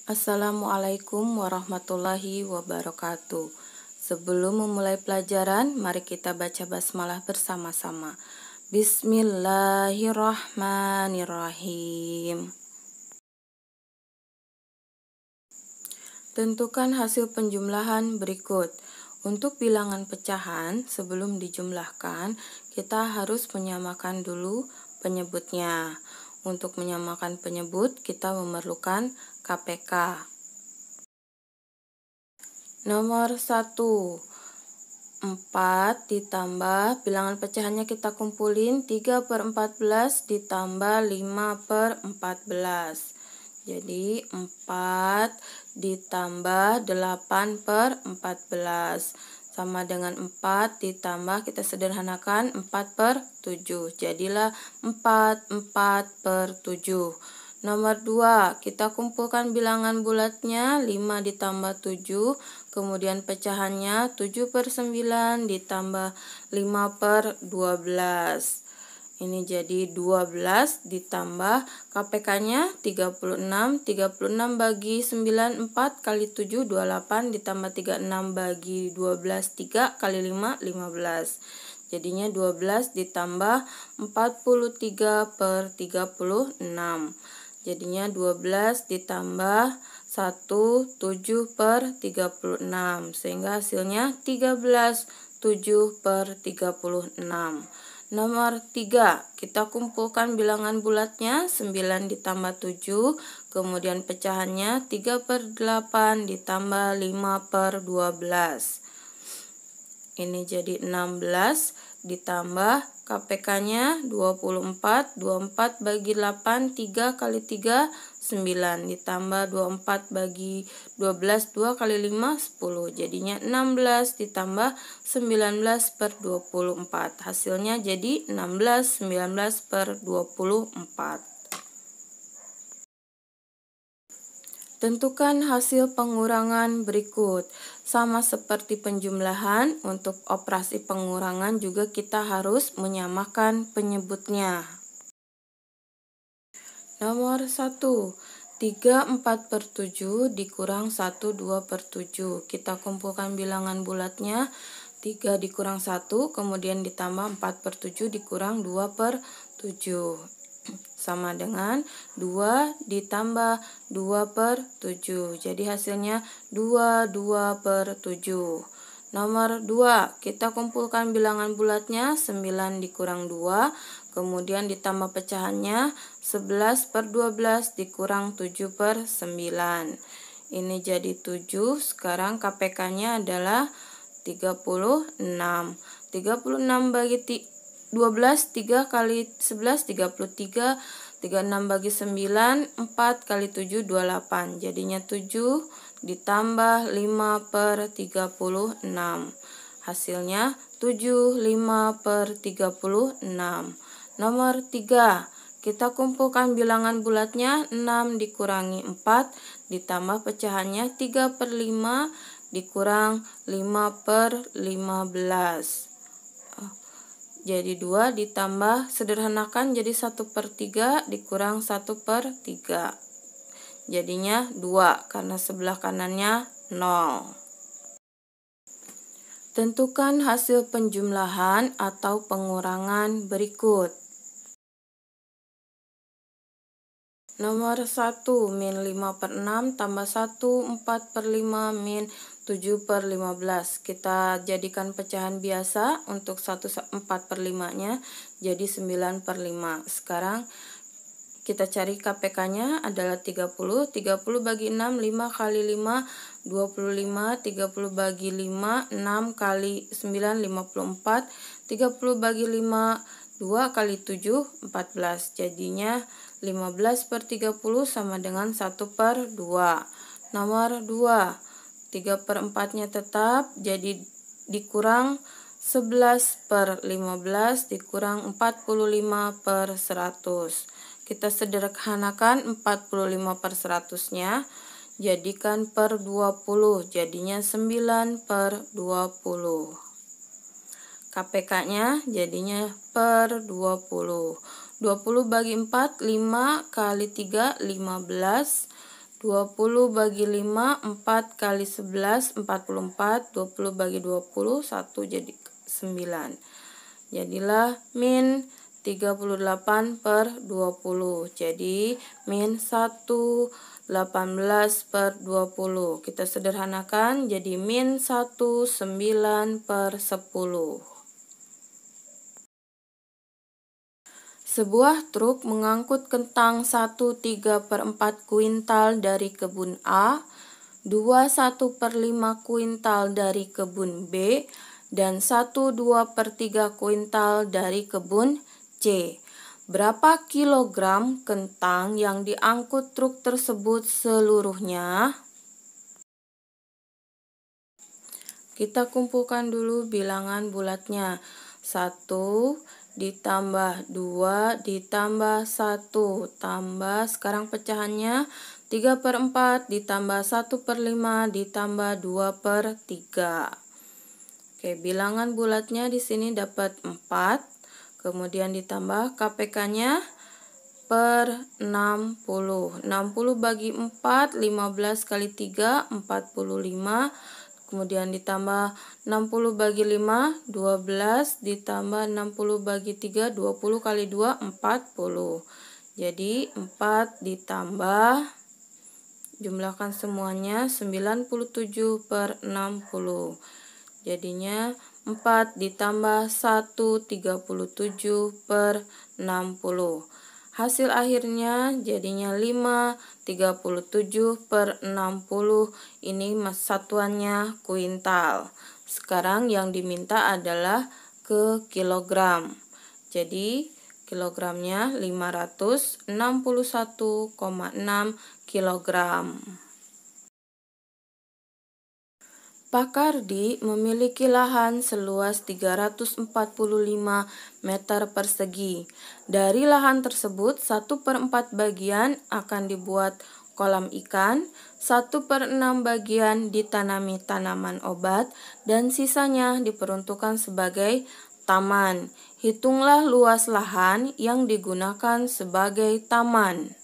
Assalamualaikum warahmatullahi wabarakatuh. Sebelum memulai pelajaran, mari kita baca basmalah bersama-sama. Bismillahirrahmanirrahim. Tentukan hasil penjumlahan berikut. Untuk bilangan pecahan, sebelum dijumlahkan, kita harus menyamakan dulu penyebutnya. Untuk menyamakan penyebut, kita memerlukan KPK. Nomor 1, 4 ditambah, bilangan pecahannya kita kumpulin, 3/14 ditambah 5/14. Jadi 4 ditambah 8/14 sama dengan 4 ditambah, kita sederhanakan, 4/7. Jadilah 4/7. Nomor 2, kita kumpulkan bilangan bulatnya, 5 ditambah 7, kemudian pecahannya 7/9 ditambah 5/12. Ini jadi 12 ditambah KPK-nya 36. 36 bagi 9, 4 kali 7, 28 ditambah 36 bagi 12, 3 kali 5, 15. Jadinya 12 ditambah 43/36. Jadinya 12 ditambah 1, 7/36. Sehingga hasilnya 13, 7/36. Nomor 3, kita kumpulkan bilangan bulatnya, 9 ditambah 7, kemudian pecahannya 3/8 ditambah 5/12. Ini jadi 16 ditambah KPK-nya 24. 24 bagi 8, 3 kali 3, 9 ditambah 24 bagi 12, 2 kali 5, 10. Jadinya 16 ditambah 19/24. Hasilnya jadi 16, 19/24. Tentukan hasil pengurangan berikut. Sama seperti penjumlahan, untuk operasi pengurangan juga kita harus menyamakan penyebutnya. Nomor 1, 3/4/7 dikurang 1 2/7. Kita kumpulkan bilangan bulatnya, 3 dikurang 1, kemudian ditambah 4/7 dikurang 2/7. Sama dengan 2 ditambah 2/7. Jadi hasilnya 2/7. Nomor 2, kita kumpulkan bilangan bulatnya, 9 dikurang 2, kemudian ditambah pecahannya, 11/12 dikurang 7/9. Ini jadi 7, sekarang KPK-nya adalah 36. 36 bagi 12, 3 kali 11, 33, 36 bagi 9, 4 kali 7, 28. Jadinya 7 ditambah 5/36. Hasilnya 7, 5/36. Nomor 3, kita kumpulkan bilangan bulatnya, 6 dikurangi 4, ditambah pecahannya 3/5 dikurang 5/15. Jadi 2 ditambah, sederhanakan jadi 1/3 dikurang 1/3. Jadinya 2 karena sebelah kanannya 0. Tentukan hasil penjumlahan atau pengurangan berikut. Nomor 1, min 5/6 tambah 1, 4/5 min 7/15. Kita jadikan pecahan biasa untuk 1/4/5-nya jadi 9/5. Sekarang kita cari KPK-nya adalah 30. 30 bagi 6, 5 kali 5, 25. 30 bagi 5, 6 kali 9, 54. 30 bagi 5, 2 kali 7, 14. Jadinya 15/30 sama dengan 1/2. Nomor 2, 3/4-nya tetap, jadi dikurang 11/15 dikurang 45/100. Kita sederhanakan 45/100-nya, jadikan per 20, jadinya 9/20. KPK-nya jadinya per 20. 20 bagi 4, 5 kali 3, 15. 20 bagi 5, 4 kali 11, 44. 20 bagi 20, 1 jadi 9. Jadilah min 38/20. Jadi min 1, 18/20. Kita sederhanakan jadi min 1, 9/10. Sebuah truk mengangkut kentang 1 3/4 kuintal dari kebun A, 2 1/5 kuintal dari kebun B, dan 1 2/3 kuintal dari kebun C. Berapa kilogram kentang yang diangkut truk tersebut seluruhnya? Kita kumpulkan dulu bilangan bulatnya. 1 ditambah 2 ditambah 1 tambah, sekarang pecahannya 3/4 ditambah 1/5 ditambah 2/3. Oke, bilangan bulatnya di sini dapat 4. Kemudian ditambah KPK-nya per 60. 60 bagi 4, 15 kali 3, 45. Kemudian ditambah 60 bagi 5, 12, ditambah 60 bagi 3, 20 kali 2, 40. Jadi 4 ditambah, jumlahkan semuanya, 97/60. Jadinya 4 ditambah 1, 37/60. Hasil akhirnya jadinya 5, 37/60. Ini satuannya kuintal. Sekarang yang diminta adalah ke kilogram. Jadi kilogramnya 561,6 kilogram. Pak Kardi memiliki lahan seluas 345 meter persegi. Dari lahan tersebut, 1/4 bagian akan dibuat kolam ikan, 1/6 bagian ditanami tanaman obat, dan sisanya diperuntukkan sebagai taman. Hitunglah luas lahan yang digunakan sebagai taman.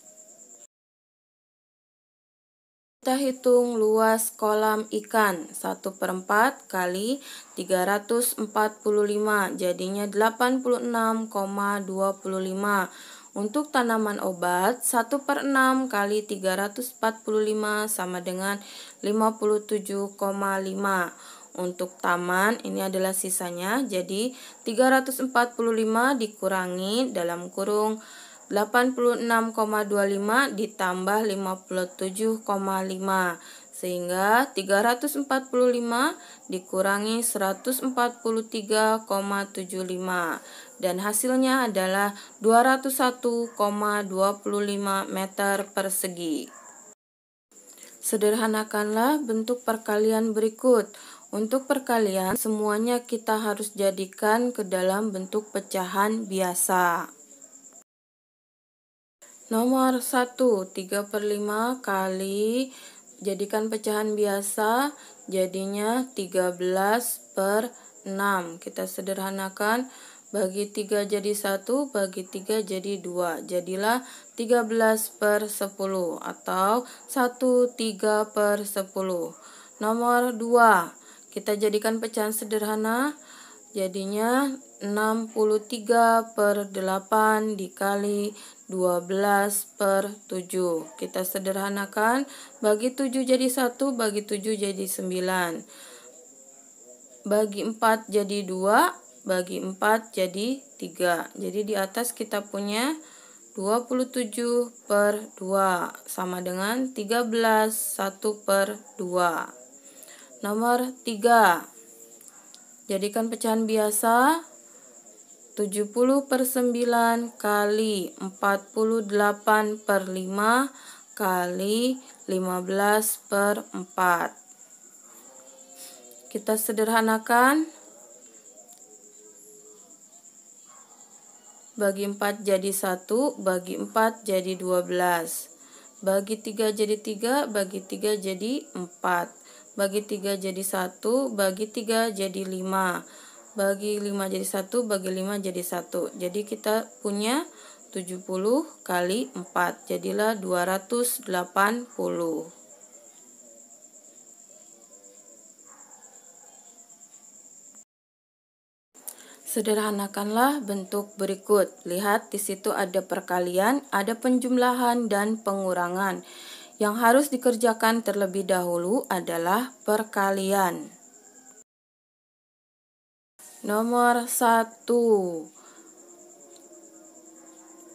Kita hitung luas kolam ikan. 1/4 kali 345, jadinya 86,25. Untuk tanaman obat, 1/6 kali 345 sama dengan 57,5. Untuk taman, ini adalah sisanya, jadi 345 dikurangi dalam kurung 86,25 ditambah 57,5, sehingga 345 dikurangi 143,75, dan hasilnya adalah 201,25 meter persegi. Sederhanakanlah bentuk perkalian berikut. Untuk perkalian, semuanya kita harus jadikan ke dalam bentuk pecahan biasa. Nomor 1, 3/5 kali, jadikan pecahan biasa, jadinya 13/6. Kita sederhanakan, bagi 3 jadi 1, bagi 3 jadi 2. Jadilah 13/10 atau 1/3/10. Nomor 2, kita jadikan pecahan sederhana, jadinya 63/8 dikali 12/7. Kita sederhanakan, bagi 7 jadi 1, bagi 7 jadi 9. Bagi 4 jadi 2, bagi 4 jadi 3. Jadi di atas kita punya 27/2 sama dengan 13, 1/2. Nomor 3, jadikan pecahan biasa. 70/9 kali 48/5 kali 15/4. Kita sederhanakan, bagi 4 jadi 1, bagi 4 jadi 12. Bagi 3 jadi 3, bagi 3 jadi 4. Bagi 3 jadi 1, bagi 3 jadi 5. Bagi 5 jadi 1, bagi 5 jadi 1. Jadi kita punya 70 kali 4, jadilah 280. Sederhanakanlah bentuk berikut. Lihat di situ ada perkalian, ada penjumlahan dan pengurangan. Yang harus dikerjakan terlebih dahulu adalah perkalian. Nomor 1.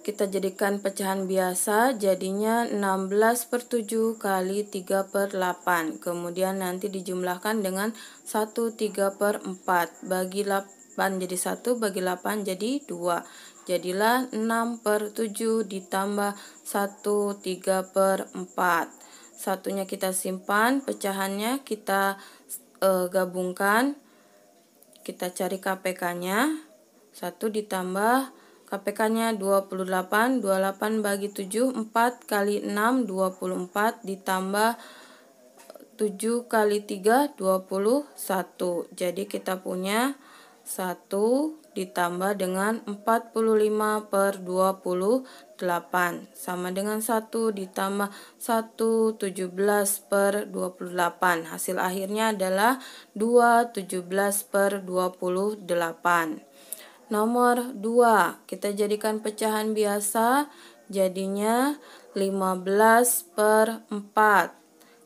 Kita jadikan pecahan biasa, jadinya 16/7 kali 3/8. Kemudian nanti dijumlahkan dengan 1/3/4. Bagi 8 jadi 1, bagi 8 jadi 2. Jadilah 6/7 ditambah 1/3/4. Satunya kita simpan, pecahannya kita gabungkan. Kita cari KPK-nya. 1 ditambah KPK-nya 28, 28 bagi 7, 4 kali 6, 24, ditambah 7 kali 3, 21. Jadi kita punya 1 ditambah dengan 45/28, sama dengan 1 ditambah 1, 17/28. Hasil akhirnya adalah 2, 17/28. Nomor 2, kita jadikan pecahan biasa, jadinya 15/4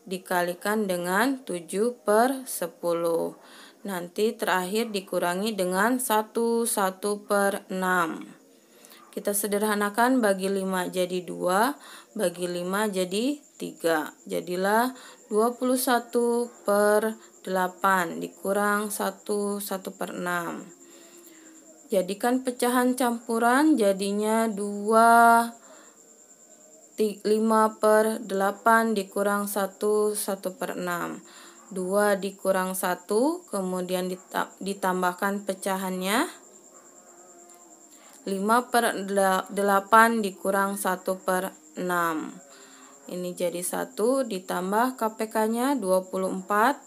dikalikan dengan 7/10. Nanti terakhir dikurangi dengan 1/6. Kita sederhanakan, bagi 5 jadi 2, bagi 5 jadi 3. Jadilah 21/8 dikurang 1/6. Jadikan pecahan campuran, jadinya 5/8 dikurang 1/6. 2 dikurang 1, kemudian ditambahkan pecahannya. 5/8 dikurang 1/6. Ini jadi 1, ditambah KPK-nya 24.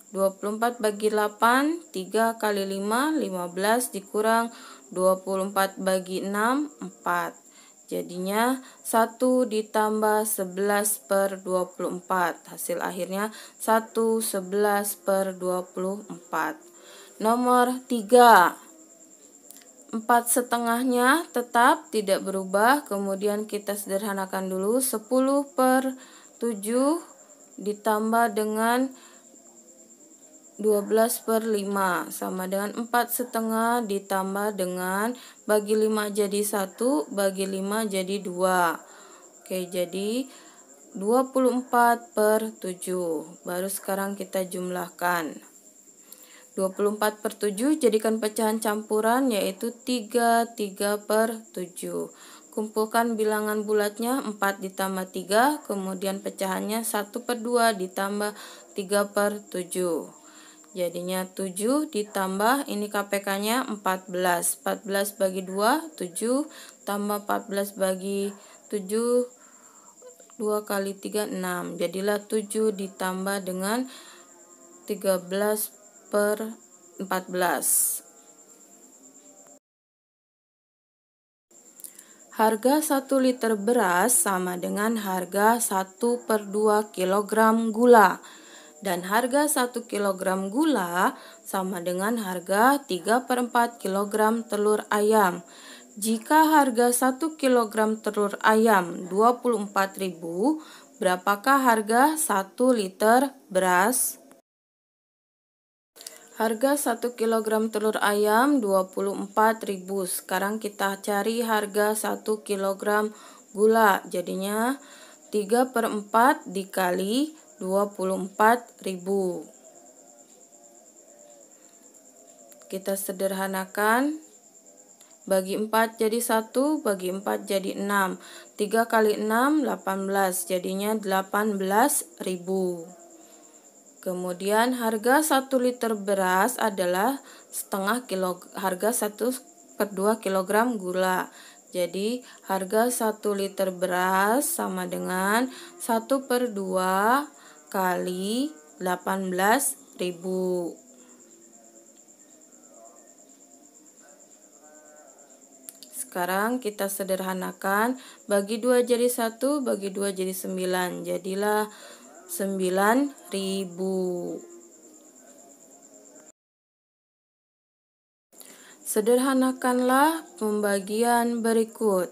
24 bagi 8, 3 kali 5, 15 dikurang 24 bagi 6, 4. Jadinya 1 ditambah 11/24. Hasil akhirnya 1 11/24. Nomor 3. 4 setengahnya tetap tidak berubah. Kemudian kita sederhanakan dulu. 10/7 ditambah dengan 12/5 sama dengan 4 setengah ditambah dengan bagi 5 jadi 1, bagi 5 jadi 2. Oke, jadi 24/7. Baru sekarang kita jumlahkan. 24/7 jadikan pecahan campuran, yaitu 3/7. Kumpulkan bilangan bulatnya, 4 ditambah 3, kemudian pecahannya 1/2 ditambah 3/7. Jadinya 7 ditambah, ini KPK-nya 14. 14 bagi 2, 7, tambah 14 bagi 7, 2 kali 3, 6. Jadilah 7 ditambah dengan 13/14. Harga 1 liter beras sama dengan harga 1/2 kilogram gula. Dan harga 1 kg gula sama dengan harga 3/4 kg telur ayam. Jika harga 1 kg telur ayam 24.000, berapakah harga 1 liter beras? Harga 1 kg telur ayam 24.000. Sekarang kita cari harga 1 kg gula. Jadinya 3/4 dikali 24.000. Kita sederhanakan. Bagi 4 jadi 1, bagi 4 jadi 6. 3 kali 6, 18. Jadinya 18.000. Kemudian harga 1 liter beras adalah setengah kilo, harga 1/2 kg gula. Jadi harga 1 liter beras sama dengan 1/2 kali 18.000. Sekarang kita sederhanakan, bagi 2 jadi 1, bagi 2 jadi 9. Jadilah 9.000. Sederhanakanlah pembagian berikut.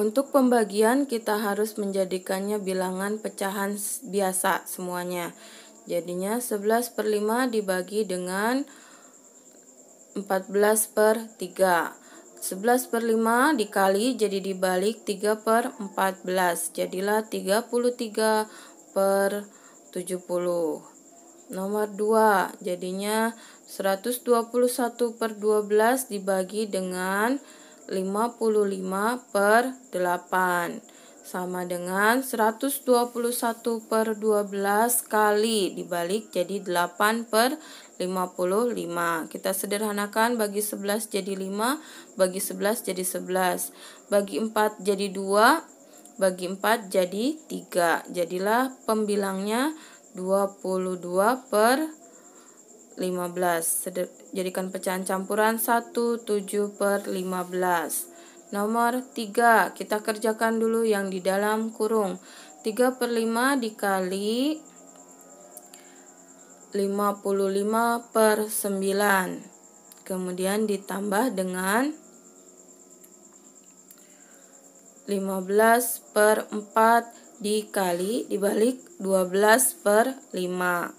Untuk pembagian kita harus menjadikannya bilangan pecahan biasa semuanya. Jadinya 11/5 dibagi dengan 14/3. 11/5 dikali jadi dibalik 3/14. Jadilah 33/70. Nomor 2, jadinya 121/12 dibagi dengan 55/8. Sama dengan 121/12 kali dibalik jadi 8/55. Kita sederhanakan, bagi 11 jadi 5, bagi 11 jadi 11. Bagi 4 jadi 2, bagi 4 jadi 3. Jadilah pembilangnya 22/15. Jadikan pecahan campuran 17/15. Nomor 3, kita kerjakan dulu yang di dalam kurung. 3/5 dikali 55/9. Kemudian ditambah dengan 15/4 dikali dibalik 12/5.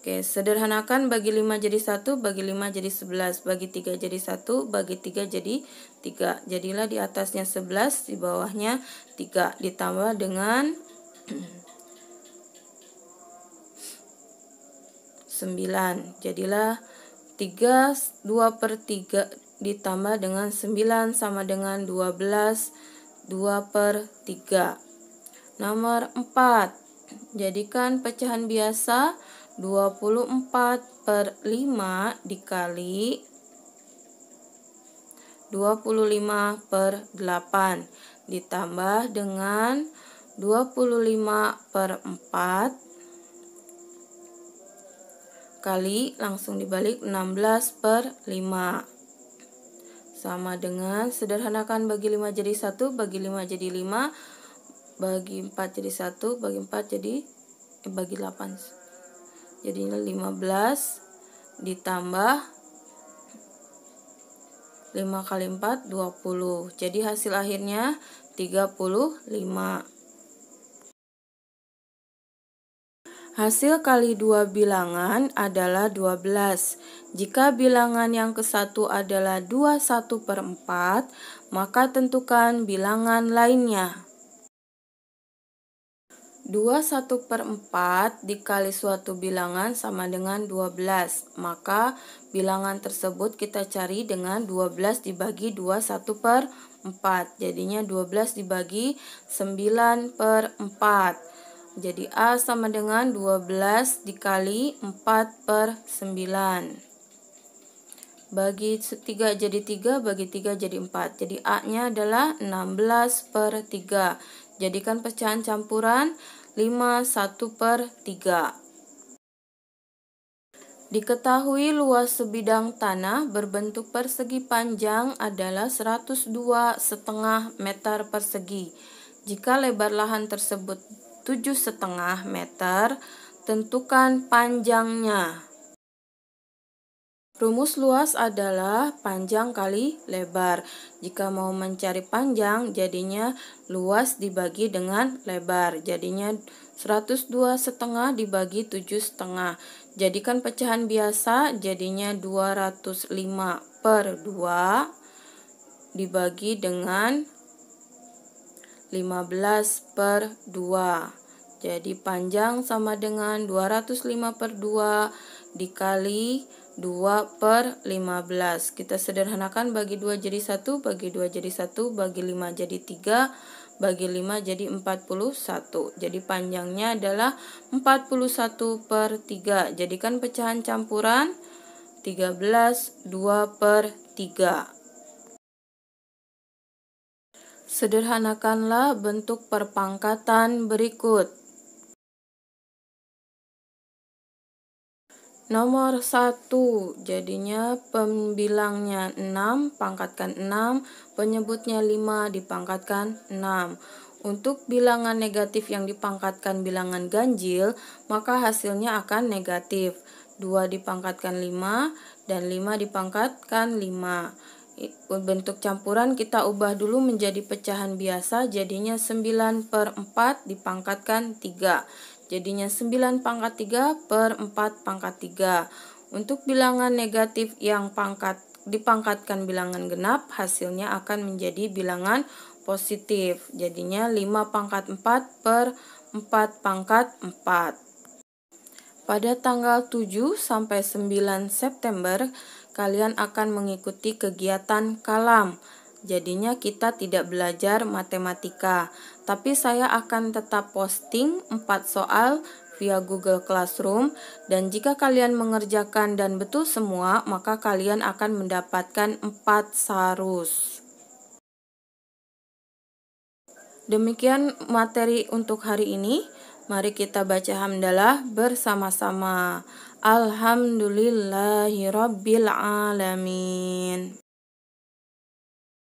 Oke, sederhanakan, bagi 5 jadi 1, bagi 5 jadi 11, bagi 3 jadi 1, bagi 3 jadi 3. Jadilah di atasnya 11, di bawahnya 3, ditambah dengan 9. Jadilah 2/3 ditambah dengan 9 sama dengan 12, 2/3. Nomor 4, jadikan pecahan biasa 24/5 dikali 25/8 ditambah dengan 25/4 kali langsung dibalik 16/5. Sama dengan, sederhanakan, bagi 5 jadi 1, bagi 5 jadi 5, bagi 4 jadi 1, bagi 4 jadi bagi 8. Jadinya 15 ditambah 5 kali 4 20. Jadi hasil akhirnya 35. Hasil kali dua bilangan adalah 12. Jika bilangan yang ke-1 adalah 21/4, maka tentukan bilangan lainnya. 21/4 dikali suatu bilangan sama dengan 12. Maka bilangan tersebut kita cari dengan 12 dibagi 21/4. Jadinya 12 dibagi 9/4. Jadi A sama dengan 12 dikali 4/9. Bagi 3 jadi 3, bagi 3 jadi 4. Jadi A-nya adalah 16/3. Jadikan pecahan campuran 5 1/3. Diketahui luas sebidang tanah berbentuk persegi panjang adalah 102,5 meter persegi. Jika lebar lahan tersebut 7,5 meter, tentukan panjangnya. Rumus luas adalah panjang kali lebar. Jika mau mencari panjang, jadinya luas dibagi dengan lebar. Jadinya 102,5 dibagi 7,5. Jadikan pecahan biasa, jadinya 205/2 dibagi dengan 15/2. Jadi panjang sama dengan 205/2 dikali 2/15. Kita sederhanakan, bagi 2 jadi 1, bagi 2 jadi 1, bagi 5 jadi 3, bagi 5 jadi 41. Jadi panjangnya adalah 41/3. Jadikan pecahan campuran 13 2/3. Sederhanakanlah bentuk perpangkatan berikut. Nomor 1, jadinya pembilangnya 6, pangkatkan 6, penyebutnya 5, dipangkatkan 6. Untuk bilangan negatif yang dipangkatkan bilangan ganjil, maka hasilnya akan negatif. 2 dipangkatkan 5, dan 5 dipangkatkan 5. Bentuk campuran kita ubah dulu menjadi pecahan biasa, jadinya 9/4 dipangkatkan 3. Jadinya 9 pangkat 3 per 4 pangkat 3. Untuk bilangan negatif yang dipangkatkan bilangan genap, hasilnya akan menjadi bilangan positif. Jadinya 5 pangkat 4 per 4 pangkat 4. Pada tanggal 7 sampai 9 September, kalian akan mengikuti kegiatan kalam. Jadinya kita tidak belajar matematika, tapi saya akan tetap posting 4 soal via Google Classroom, dan jika kalian mengerjakan dan betul semua, maka kalian akan mendapatkan 4 sarus. Demikian materi untuk hari ini. Mari kita baca hamdalah bersama-sama. Alhamdulillahirabbil alamin.